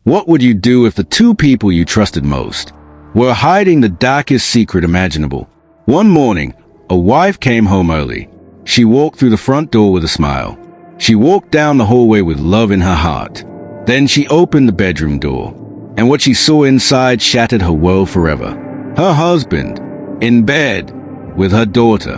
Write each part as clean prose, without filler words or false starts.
What would you do if the two people you trusted most were hiding the darkest secret imaginable? One morning, a wife came home early. She walked through the front door with a smile. She walked down the hallway with love in her heart. Then she opened the bedroom door, and what she saw inside shattered her world forever. Her husband, in bed, with her daughter.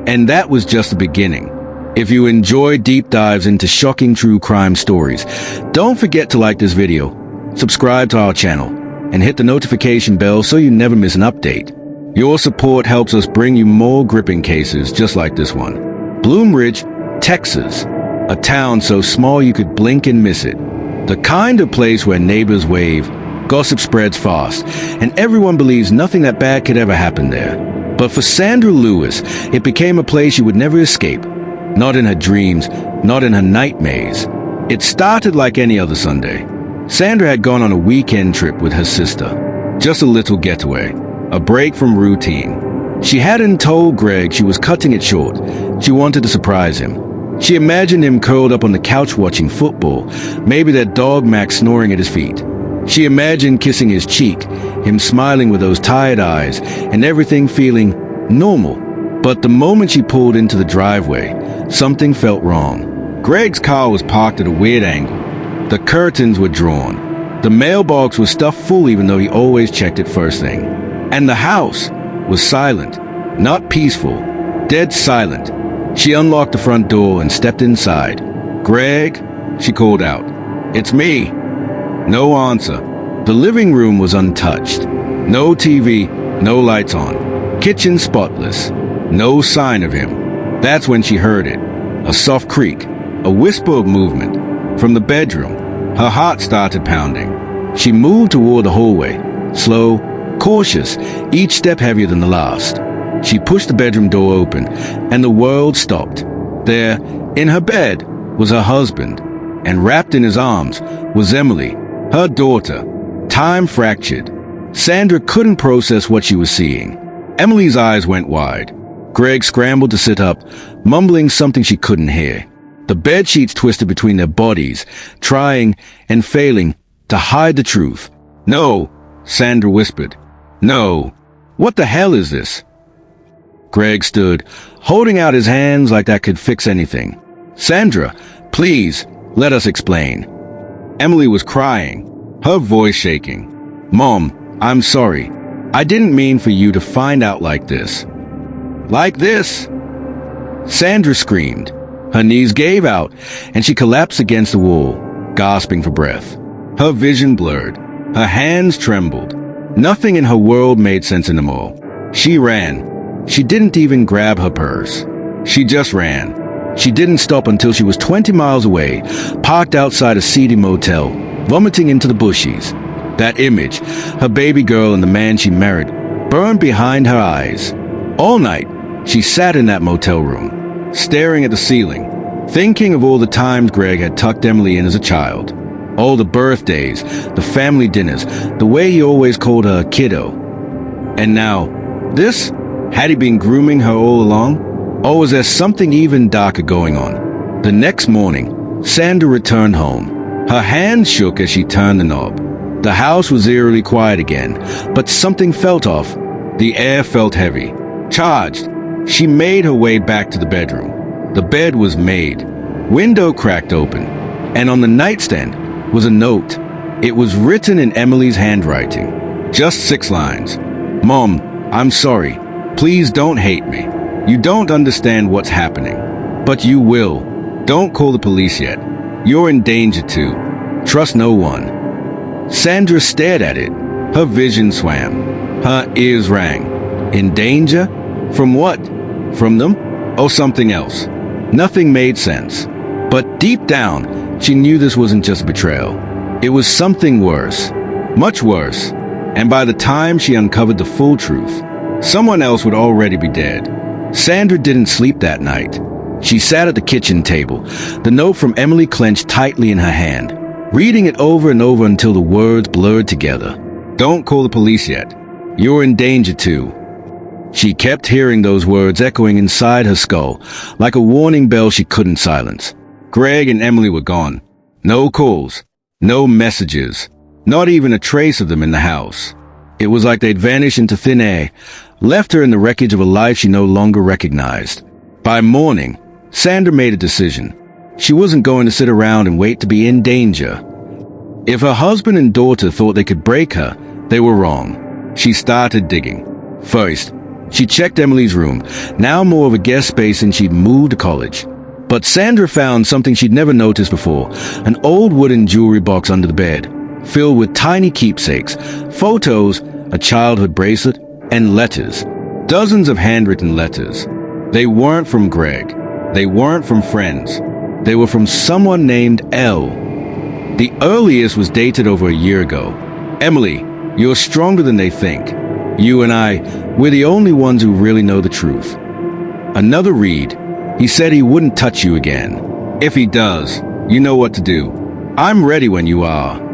And that was just the beginning. If you enjoy deep dives into shocking true crime stories, don't forget to like this video, subscribe to our channel, and hit the notification bell so you never miss an update. Your support helps us bring you more gripping cases just like this one. Bloom Ridge, Texas. A town so small you could blink and miss it. The kind of place where neighbors wave, gossip spreads fast, and everyone believes nothing that bad could ever happen there. But for Sandra Lewis, it became a place she would never escape. Not in her dreams, not in her nightmares. It started like any other Sunday. Sandra had gone on a weekend trip with her sister. Just a little getaway, a break from routine. She hadn't told Greg she was cutting it short. She wanted to surprise him. She imagined him curled up on the couch watching football, maybe that dog Max snoring at his feet. She imagined kissing his cheek, him smiling with those tired eyes, and everything feeling normal. But the moment she pulled into the driveway, something felt wrong. Greg's car was parked at a weird angle. The curtains were drawn. The mailbox was stuffed full even though he always checked it first thing. And the house was silent, not peaceful, dead silent. She unlocked the front door and stepped inside. "Greg," she called out. "It's me." No answer. The living room was untouched. No TV, no lights on. Kitchen spotless. No sign of him. That's when she heard it. A soft creak, a whisper of movement. From the bedroom, her heart started pounding. She moved toward the hallway, slow, cautious, each step heavier than the last. She pushed the bedroom door open, and the world stopped. There, in her bed, was her husband, and wrapped in his arms was Emily, her daughter. Time fractured. Sandra couldn't process what she was seeing. Emily's eyes went wide. Greg scrambled to sit up, mumbling something she couldn't hear. The bed sheets twisted between their bodies, trying and failing to hide the truth. "No," Sandra whispered. "No. What the hell is this?" Greg stood, holding out his hands like that could fix anything. "Sandra, please, let us explain." Emily was crying, her voice shaking. "Mom, I'm sorry. I didn't mean for you to find out like this." "Like this?" Sandra screamed. Her knees gave out, and she collapsed against the wall, gasping for breath. Her vision blurred. Her hands trembled. Nothing in her world made sense anymore. She ran. She didn't even grab her purse. She just ran. She didn't stop until she was 20 miles away, parked outside a seedy motel, vomiting into the bushes. That image, her baby girl and the man she married, burned behind her eyes. All night, she sat in that motel room, staring at the ceiling, thinking of all the times Greg had tucked Emily in as a child. All the birthdays, the family dinners, the way he always called her a kiddo. And now, this? Had he been grooming her all along? Or was there something even darker going on? The next morning, Sandra returned home. Her hands shook as she turned the knob. The house was eerily quiet again, but something felt off. The air felt heavy, charged. She made her way back to the bedroom. The bed was made. Window cracked open, and on the nightstand was a note. It was written in Emily's handwriting. Just 6 lines. "Mom, I'm sorry. Please don't hate me. You don't understand what's happening. But you will. Don't call the police yet. You're in danger too. Trust no one." Sandra stared at it. Her vision swam. Her ears rang. In danger? From what? From them? Or something else? Nothing made sense. But deep down, she knew this wasn't just betrayal. It was something worse. Much worse. And by the time she uncovered the full truth, someone else would already be dead. Sandra didn't sleep that night. She sat at the kitchen table, the note from Emily clenched tightly in her hand, reading it over and over until the words blurred together. "Don't call the police yet. You're in danger too." She kept hearing those words echoing inside her skull, like a warning bell she couldn't silence. Greg and Emily were gone. No calls, no messages, Not even a trace of them in the house. It was like they'd vanished into thin air, left her in the wreckage of a life she no longer recognized. By morning, Sandra made a decision. She wasn't going to sit around and wait to be in danger. If her husband and daughter thought they could break her, they were wrong. She started digging. First, she checked Emily's room, now more of a guest space since she'd moved to college. But Sandra found something she'd never noticed before, an old wooden jewelry box under the bed, filled with tiny keepsakes, photos, a childhood bracelet, and letters. Dozens of handwritten letters. They weren't from Greg. They weren't from friends. They were from someone named L. The earliest was dated over a year ago. Emily, you're stronger than they think. You and I, we're the only ones who really know the truth. Another read. He said he wouldn't touch you again. If he does, you know what to do. I'm ready when you are.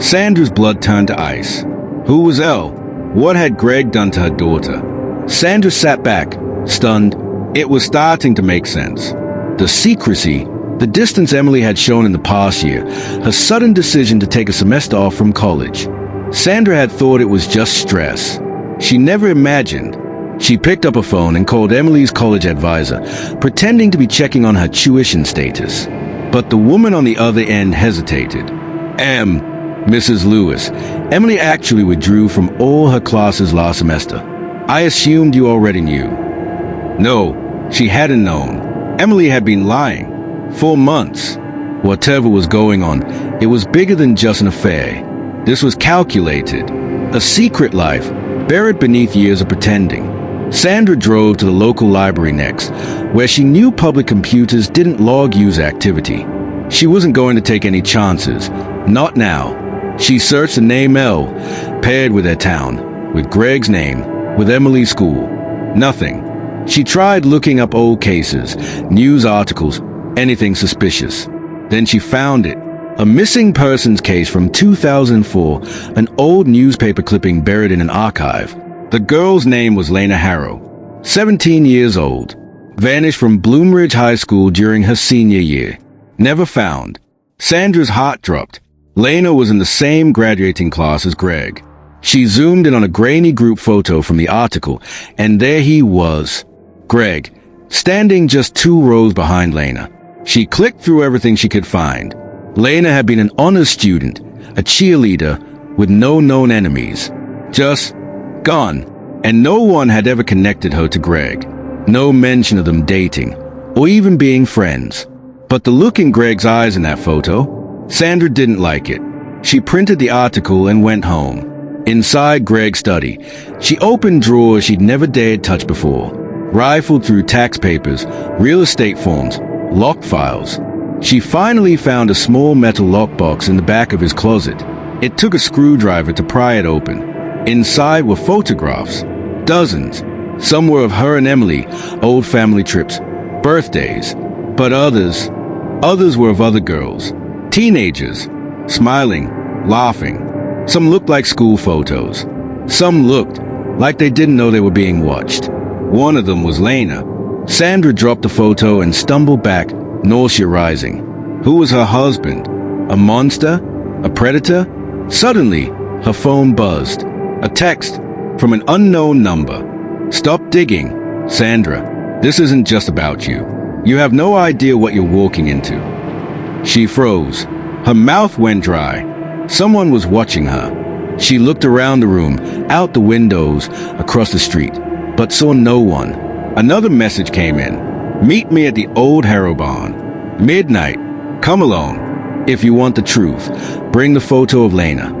Sandra's blood turned to ice. Who was Elle? What had Greg done to her daughter? Sandra sat back, stunned. It was starting to make sense. The secrecy, the distance Emily had shown in the past year, her sudden decision to take a semester off from college. Sandra had thought it was just stress. She never imagined. She picked up a phone and called Emily's college advisor, pretending to be checking on her tuition status. But the woman on the other end hesitated. Mrs. Lewis, Emily actually withdrew from all her classes last semester. I assumed you already knew. No, she hadn't known. Emily had been lying. For months. Whatever was going on, it was bigger than just an affair. This was calculated. A secret life, buried beneath years of pretending. Sandra drove to the local library next, where she knew public computers didn't log user activity. She wasn't going to take any chances. Not now. She searched the name L, paired with their town, with Greg's name, with Emily's school. Nothing. She tried looking up old cases, news articles, anything suspicious. Then she found it. A missing persons case from 2004, an old newspaper clipping buried in an archive. The girl's name was Lena Harrow, 17 years old. Vanished from Bloomridge High School during her senior year. Never found. Sandra's heart dropped. Lena was in the same graduating class as Greg. She zoomed in on a grainy group photo from the article, and there he was. Greg, standing just 2 rows behind Lena. She clicked through everything she could find. Lena had been an honor student, a cheerleader, with no known enemies. Just gone. And no one had ever connected her to Greg. No mention of them dating, or even being friends. But the look in Greg's eyes in that photo, Sandra didn't like it. She printed the article and went home. Inside Greg's study, she opened drawers she'd never dared touch before, rifled through tax papers, real estate forms, locked files. She finally found a small metal lockbox in the back of his closet. It took a screwdriver to pry it open. Inside were photographs, dozens. Some were of her and Emily, old family trips, birthdays. But others were of other girls, teenagers, smiling, laughing. Some looked like school photos. Some looked like they didn't know they were being watched. One of them was Lena. Sandra dropped the photo and stumbled back, nausea rising. Who was her husband? A monster? A predator? Suddenly, her phone buzzed. A text from an unknown number. Stop digging, Sandra. This isn't just about you. You have no idea what you're walking into. She froze. Her mouth went dry. Someone was watching her. She looked around the room, out the windows, across the street, but saw no one. Another message came in. Meet me at the old Harrow barn. Midnight. Come alone. If you want the truth, bring the photo of Lena.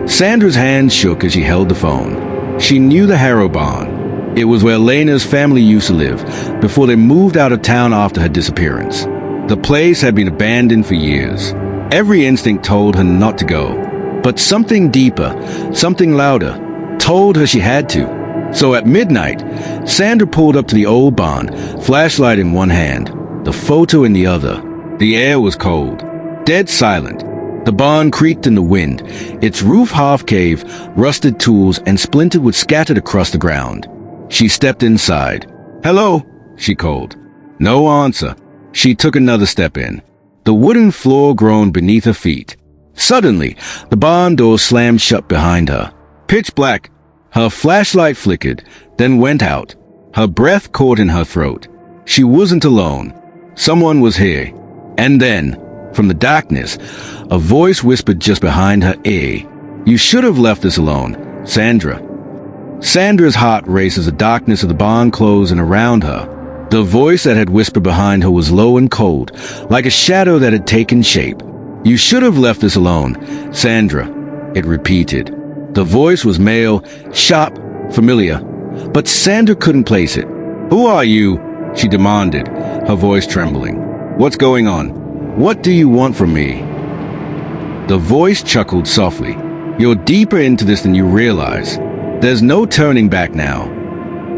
Sandra's hands shook as she held the phone. She knew the Harrow barn. It was where Lena's family used to live before they moved out of town after her disappearance. The place had been abandoned for years. Every instinct told her not to go. But something deeper, something louder, told her she had to. So at midnight, Sandra pulled up to the old barn, flashlight in one hand, the photo in the other. The air was cold, dead silent. The barn creaked in the wind, its roof half-caved, rusted tools and splintered wood scattered across the ground. She stepped inside. "Hello," she called. No answer. She took another step in. The wooden floor groaned beneath her feet. Suddenly, the barn door slammed shut behind her. Pitch black. Her flashlight flickered, then went out. Her breath caught in her throat. She wasn't alone. Someone was here. And then, from the darkness, a voice whispered just behind her ear. "You should have left us alone, Sandra." Sandra's heart raced as the darkness of the barn closed in around her. The voice that had whispered behind her was low and cold, like a shadow that had taken shape. "You should have left us alone, Sandra," it repeated. The voice was male, sharp, familiar, but Sandra couldn't place it. "Who are you?" she demanded, her voice trembling. "What's going on? What do you want from me?" The voice chuckled softly. "You're deeper into this than you realize. There's no turning back now."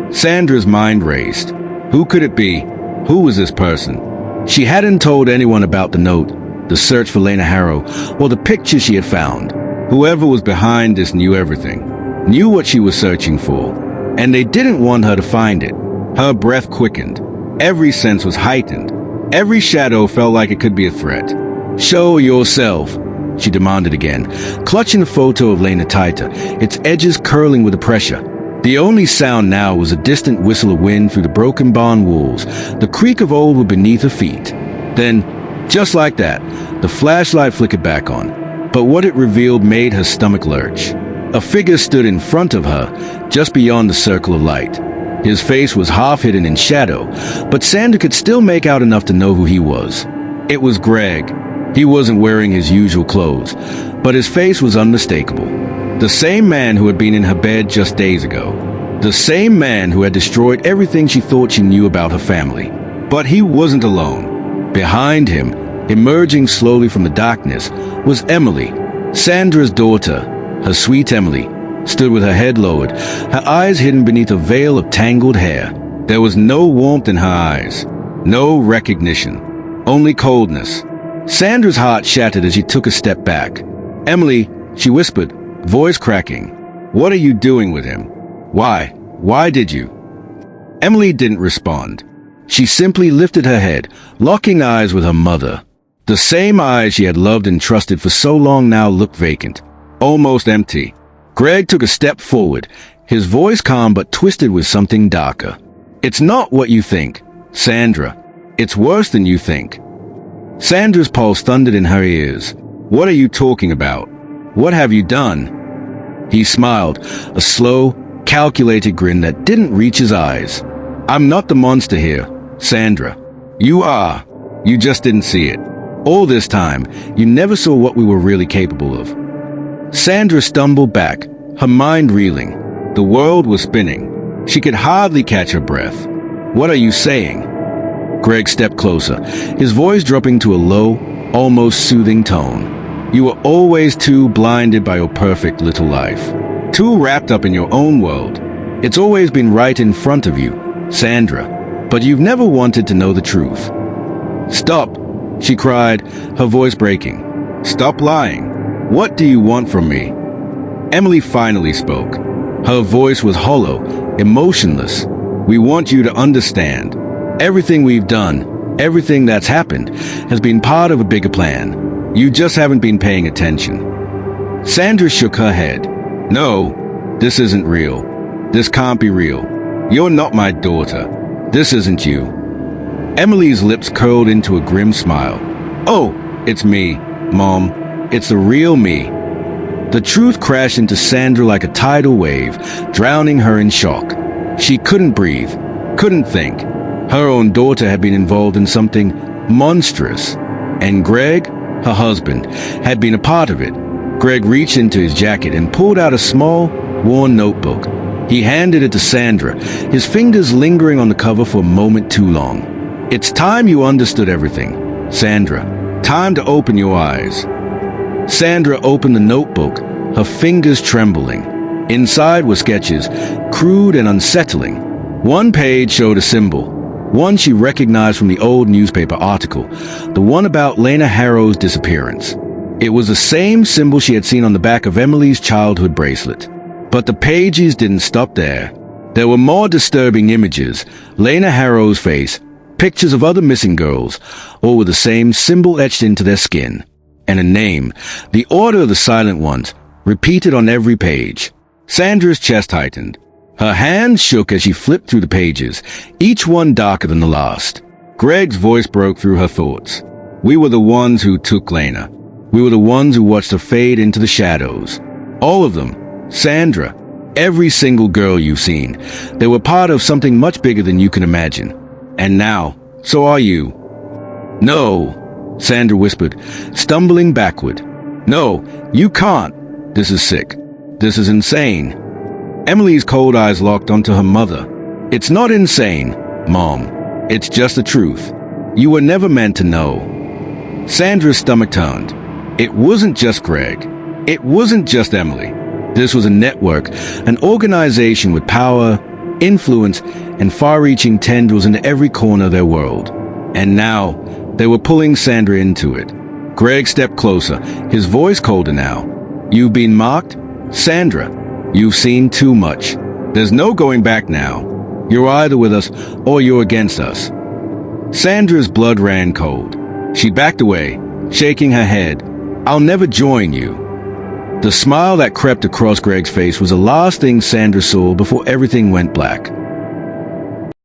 Sandra's mind raced. Who could it be? Who was this person? She hadn't told anyone about the note, the search for Lena Harrow, or the picture she had found. Whoever was behind this knew everything, knew what she was searching for, and they didn't want her to find it. Her breath quickened. Every sense was heightened. Every shadow felt like it could be a threat. "Show yourself," she demanded again, clutching the photo of Lena tighter, its edges curling with the pressure. The only sound now was a distant whistle of wind through the broken barn walls, the creak of old wood beneath her feet. Then, just like that, the flashlight flickered back on. But what it revealed made her stomach lurch. A figure stood in front of her, just beyond the circle of light. His face was half hidden in shadow, but Sandra could still make out enough to know who he was. It was Greg. He wasn't wearing his usual clothes, but his face was unmistakable. The same man who had been in her bed just days ago. The same man who had destroyed everything she thought she knew about her family. But he wasn't alone. Behind him, emerging slowly from the darkness, was Emily, Sandra's daughter. Her sweet Emily stood with her head lowered, her eyes hidden beneath a veil of tangled hair. There was no warmth in her eyes, no recognition, only coldness. Sandra's heart shattered as she took a step back. "Emily," she whispered, voice cracking. "What are you doing with him? Why? Why did you?" Emily didn't respond. She simply lifted her head, locking eyes with her mother. The same eyes she had loved and trusted for so long now looked vacant, almost empty. Greg took a step forward, his voice calm but twisted with something darker. "It's not what you think, Sandra. It's worse than you think." Sandra's pulse thundered in her ears. "What are you talking about? What have you done?" He smiled, a slow, calculated grin that didn't reach his eyes. "I'm not the monster here, Sandra. You are. You just didn't see it. All this time, you never saw what we were really capable of." Sandra stumbled back, her mind reeling. The world was spinning. She could hardly catch her breath. "What are you saying?" Greg stepped closer, his voice dropping to a low, almost soothing tone. "You were always too blinded by your perfect little life. Too wrapped up in your own world. It's always been right in front of you, Sandra. But you've never wanted to know the truth." "Stop," she cried, her voice breaking. "Stop lying. What do you want from me?" Emily finally spoke. Her voice was hollow, emotionless. "We want you to understand. Everything we've done, everything that's happened, has been part of a bigger plan. You just haven't been paying attention." Sandra shook her head. "No, this isn't real. This can't be real. You're not my daughter. This isn't you." Emily's lips curled into a grim smile. "Oh, it's me, Mom. It's the real me." The truth crashed into Sandra like a tidal wave, drowning her in shock. She couldn't breathe, couldn't think. Her own daughter had been involved in something monstrous. And Greg, her husband, had been a part of it. Greg reached into his jacket and pulled out a small, worn notebook. He handed it to Sandra, his fingers lingering on the cover for a moment too long. "It's time you understood everything, Sandra. Time to open your eyes." Sandra opened the notebook, her fingers trembling. Inside were sketches, crude and unsettling. One page showed a symbol, one she recognized from the old newspaper article, the one about Lena Harrow's disappearance. It was the same symbol she had seen on the back of Emily's childhood bracelet. But the pages didn't stop there. There were more disturbing images, Lena Harrow's face, pictures of other missing girls, all with the same symbol etched into their skin. and a name, the order of the silent ones, repeated on every page. Sandra's chest tightened. Her hands shook as she flipped through the pages, each one darker than the last. Greg's voice broke through her thoughts. We were the ones who took Lena. We were the ones who watched her fade into the shadows. All of them. Sandra. Every single girl you've seen. They were part of something much bigger than you can imagine. And now, so are you. No, Sandra whispered, stumbling backward. No, you can't. This is sick. This is insane. Emily's cold eyes locked onto her mother. It's not insane, Mom. It's just the truth. You were never meant to know. Sandra's stomach turned. It wasn't just Greg. It wasn't just Emily. This was a network, an organization with power, influence, and far-reaching tendrils into every corner of their world. And now, they were pulling Sandra into it. Greg stepped closer, his voice colder now. You've been marked? Sandra, you've seen too much. There's no going back now. You're either with us or you're against us. Sandra's blood ran cold. She backed away, shaking her head. I'll never join you. The smile that crept across Greg's face was the last thing Sandra saw before everything went black.